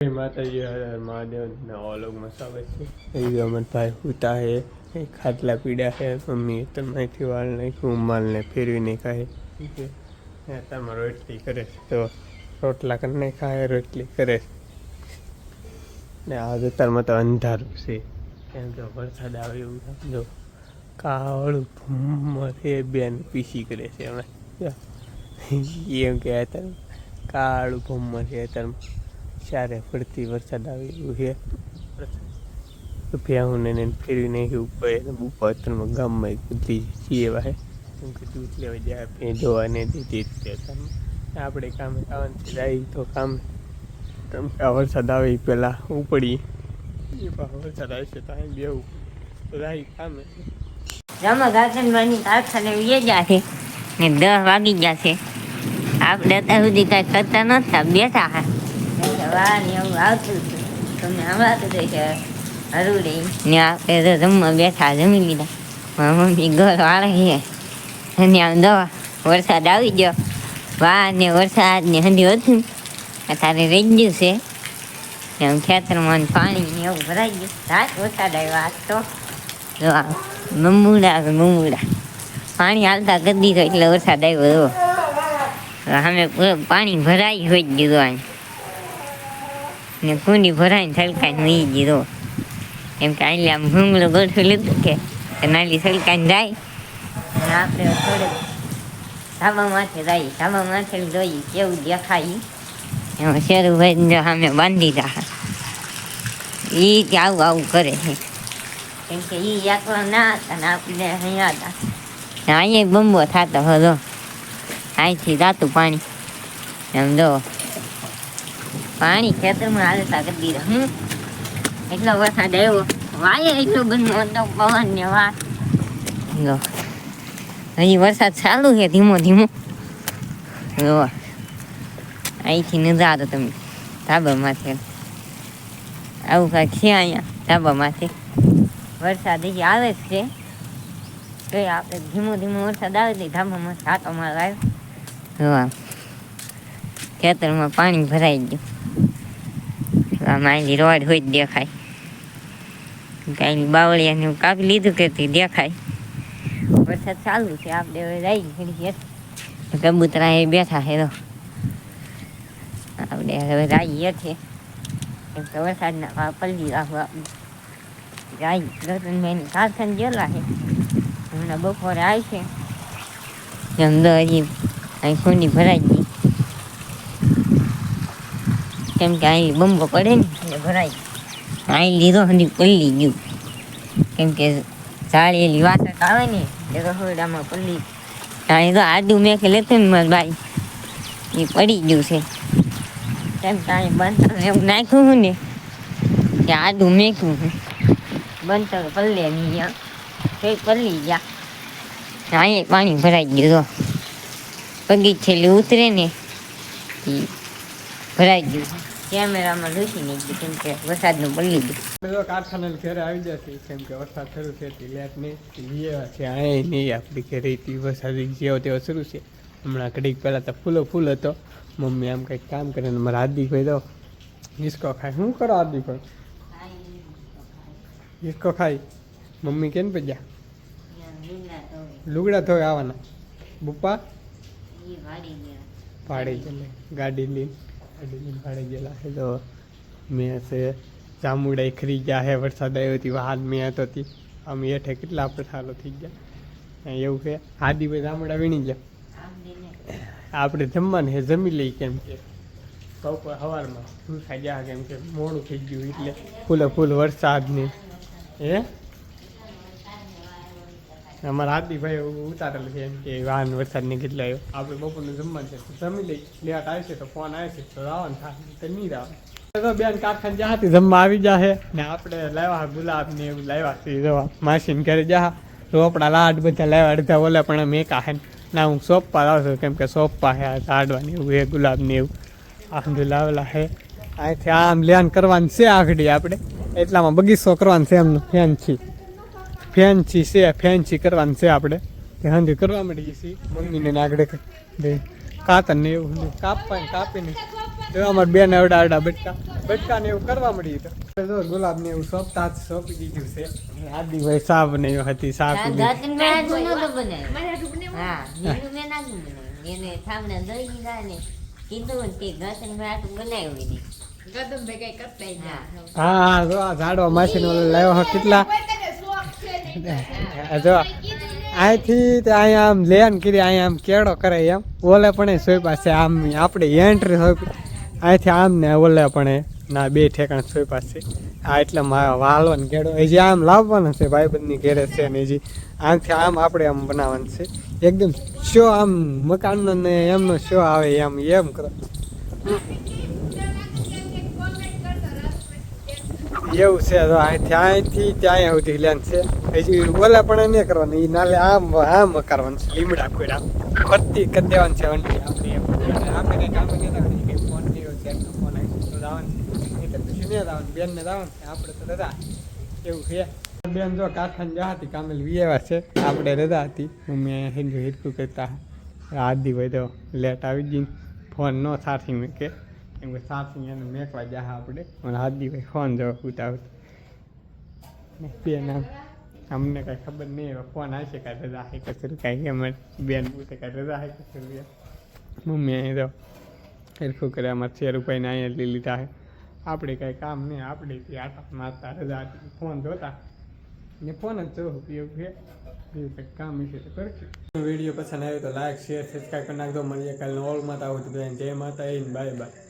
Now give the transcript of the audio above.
માતાજી હર મહાદેવ ઓલોગમાં સ્વાગત છે। એ અમર ભાઈ ઉતા હે ખાટલા પીડા હે મમ્મી તમારથી વાળ નાખ્યું માલને ફેરવી નાખાય કે તમારો રોટલી કરે તો રોટલા કરી નાખાય રોટલી કરે ને આ અત્યારમાં તો અંધારું છે કેમ કે વરસાદ આવે એવું સમજો કાળું ભૂમરે બેન પીસી કરે છે અમે એમ કે અત્યારે કાળું ભૂમર છે અત્યારમાં ચારે ફરતી વરસાદ આવે એવું છે ભ્યાવું ને ફેરવી નાખ્યું ઉપર અત્યારમાં ગામમાં બધી છીએ વાહે કેમ કે દૂધ લેવા જાય ભેં જોવા ને દીધી આપણે કામે આવવાનું છે જાય તો કામ કેમ કે આ વરસાદ આવે એ પહેલાં ઉપડી એ વરસાદ આવશે તો અહીં બેવું તો જાય કામે રમા ગાર્ડનમાંની કારખાને વી ગયા છે ને 10 વાગી ગયા છે આપણે અત્યાર સુધી કાંઈ કરતા નહોતા બેઠા હા વાહ ને એવું આવતું હતું તમને હમણાં તો છે હરું રહી ને આપણે તો જમવા બેઠા જમી લીધા મારા મમ્મી ઘર વાળે છે અને આમ દવા વરસાદ આવી ગયો વાહ ને વરસાદ ને હંધી હતું અત્યારે રહી ગયું છે એમ ખેતરમાં પાણી ને એવું ભરાઈ ગયું રાત વરસાદ આવ્યો આજ તો જો મમ્મુડા પાણી હાલતા કરી દીધો એટલે વરસાદ આવ્યો અમે પાણી ભરાઈ હોય જ દીધો ને કુંડી ભરાઈને સલકાઈને વી દીધો એમ કે આટલે આમ ભૂંગળું ગોઠવી લીધું કે નાલી સલકાઈને જાય અને આપણે થોડુંક ધાબા માથે જઈએ ધાબા માથે જોઈએ કેવું દેખાય એમાં શેરુભાઈ જો સામે બાંધી રહ્યા એ આવું આવું કરે છે કેમ કે એ એકલા ના હતા ને આપણે અહીંયા હતા અહીંયા બંબો થતો હતો અહીંથી જાતું પાણી એમ જો પાણી ખેતરમાં હાલતા કરી દીધા એટલો વરસાદ આવ્યો વાય એટલું બધું પવન ને વા હજી વરસાદ ચાલુ છે ધીમો ધીમો જો અહીંથી નજારો તમે ધાબા માથે આવું કાંઈક છે અહીંયા ધાબા માથે વરસાદ હજી આવે જ છે તો આપણે ધીમો ધીમો વરસાદ આવે તો ધાબામાં છાંટો મારો આવ્યો ખેતરમાં પાણી ભરાઈ ગયું આમાં રોડ હોય જ દેખાય કાંઈ બાવળિયાને કાપી લીધું કે દેખાય વરસાદ ચાલુ છે આપણે હવે જઈએ ઘડી કબૂતરા એ બેઠા છે તો આપણે હવે જઈએ છે કેમ કે વરસાદના પલ્લી રાખવા જાય રતનભાઈની કારખાને ગયેલા છે હમણાં બપોરે આવી છે એમ તો હજી અહીં ખૂંડી ભરાઈ ગઈ કેમ કે અહીં બંબો પડે ને એટલે ભરાઈ અહીં લીધો હજી પલ્લી ગયું કેમ કે ઝાડેલી વાસટ આવે ને એ રસોડામાં પલ્લી અહીં તો આદુ મેં કે લેતું ને મારા ભાઈ એ પડી ગયું છે કેમ કે અહીં બનતર એવું નાખ્યું ને કે આદુ મેક્યું બનતર પલ્લે નહીં કઈ પલ્લી ગયા અહીં પાણી ભરાઈ ગયું તો પગી છેલ્લી ઉતરે ને એ ભરાઈ ગયું કેમેરામાં લૂસી નહીં ગયું કેમ કે વરસાદનું પલ્લી ગયું કારખાના ઘરે આવી જશે કેમ કે વરસાદ શરૂ છે લેટ નહીં છે અહીં નહીં આપણી ઘરે વરસાદ જેવો તેવો શરૂ છે હમણાં ઘડીક પહેલાં તો ફૂલ હતો મમ્મી આમ કંઈક કામ કરે ને મારા હાર્દિકભાઈ તો હિસકો ખાય શું કરો હાર્દિકભાઈ હિસકો ખાય મમ્મી કેમ પજ્યા લુગડા ધોઈ આવવાના બુપ્પા ભાડે ગયેલા ગાડી લઈને ભાડે ગયેલા છે તો મેં છે જામુડા ખરી ગયા હે વરસાદ આવ્યો હતી વાહન મેં હતો હતી આમ હેઠે કેટલા પઠાલો થઈ ગયા એવું છે હાદીભાઈ જામુડા વીણી ગયા આપણે જમવાનું છે જમી લઈ કેમ કે બપોર સવારમાં ભૂખા ગયા કેમ કે મોડું થઈ ગયું એટલે ફૂલ વરસાદની હે અમારા હાર્દિકભાઈ ઉતારેલ છે એમ કે વાહન વરસાદની કેટલા આવ્યો આપણે બપોરનું જમવાનું છે જમી લઈ લેટ આવશે તો ફોન આવશે તો આવવાનું થાય તો નહીં આવે બેન કારખાને જ્યાં જમવા આવી જશે ને આપણે લાવ્યા ગુલાબ ને એવું લાવ્યા છે જવા માસીને ઘરે જા રોપડા લાડ બધા લાવ્યા અડધા ઓલા પણ મેં કાહે ના હું સોંપવા લાવશો કેમ કે સોંપવા છે આ લાડવાની એવું એ ગુલાબ ને એવું આખું લાવેલા છે અહીંથી આમ લેન કરવાનું છે આગળ આપણે એટલામાં બગીચો કરવાનું છે એમનું ફેન્સી કરવાનું છે આપણે તે હંધી કરવા માંડીએ છીએ મમ્મીને આગળ કાતર ને એવું કાપીને તો અમારે બેન અવડા અવડા બટકા ને એવું કરવા મળી તો જો ગુલાબ ને એવું સોંપતા સોંપી દીધું છે આદિભાઈ સાબ ને એવું હતી સાબ એને સામે દઈ દીધા ને કીધું તે ઘસન ભાઈ બનાવ્યું નહીં. હા જો આ ઝાડવા માસી નો લાવ્યો કેટલા જો અહીંથી તે અહીંયા આમ લેન કરી અહીંયા આમ કેળો કરે એમ ઓલે પણ સોય પાસે આમ આપણે એન્ટ્રી હોય અહીંથી આમ ને ઓલે પણ ના બે ઠેકાણ સોય પાસે આ એટલે વાલવાનો કેળો હજી આમ લાવવાનો છે ભાઈબંધની ઘેરે છે ને હજી આમથી આમ આપણે આમ બનાવવાનું છે એકદમ શો આમ મકાનનો ને એમનો શો આવે એમ કરો એવું છે તો અહીંથી ત્યાં સુધી લેન છે હજી ઓલા પણ નહીં કરવાનું એ નાલે આમ કરવાનું છે લીમડા કોઈ આમ ફરતી કરી દેવાનું છે વંટી આપણે કંઈ કામ નહીં લાવવાનું કંઈ ફોન કર્યો છે ફોન આવી તો જવાનું એ તો પછી નહીં જવાનું બેનને જવાનું છે આપણે તો રજા એવું છે બેન જો કારખાને જા હતી કામેલ વિયેવા છે આપણે રજા હતી મમ્મી હિન્દુ હિરકું કરતા આદિ હોય તો લેટ આવી જઈને ફોન ન સાથી મૂકે એમ કે સાથી એને મેકવા જા આપણે અને આદિ ભાઈ ફોન જવા ઉતાવત બેન અમને કાંઈ ખબર નહીં હવે ફોન આવશે કાંઈ રજા હે કશું કાંઈ અમારે બેન પૂછે કાંઈ રજા હે કશું મમ્મી અહીં તો હિરકું કરે અમારે 6 રૂપિયાને અહીંયા લઈ લીધા હે આપણે કાંઈ કામ નહીં આપણે આટા મારતા રજા હતી ફોન જોતા ને ફોન જ જોવું એવું છે બીજું કંઈક કામ હશે તો કરશું વિડીયો પસંદ આવ્યો તો લાઈક શેર સબસ્ક્રાઈબ કરી નાખજો મળીએ કાલનો ઓલમાં આવું તો જય માતા બાય બાય.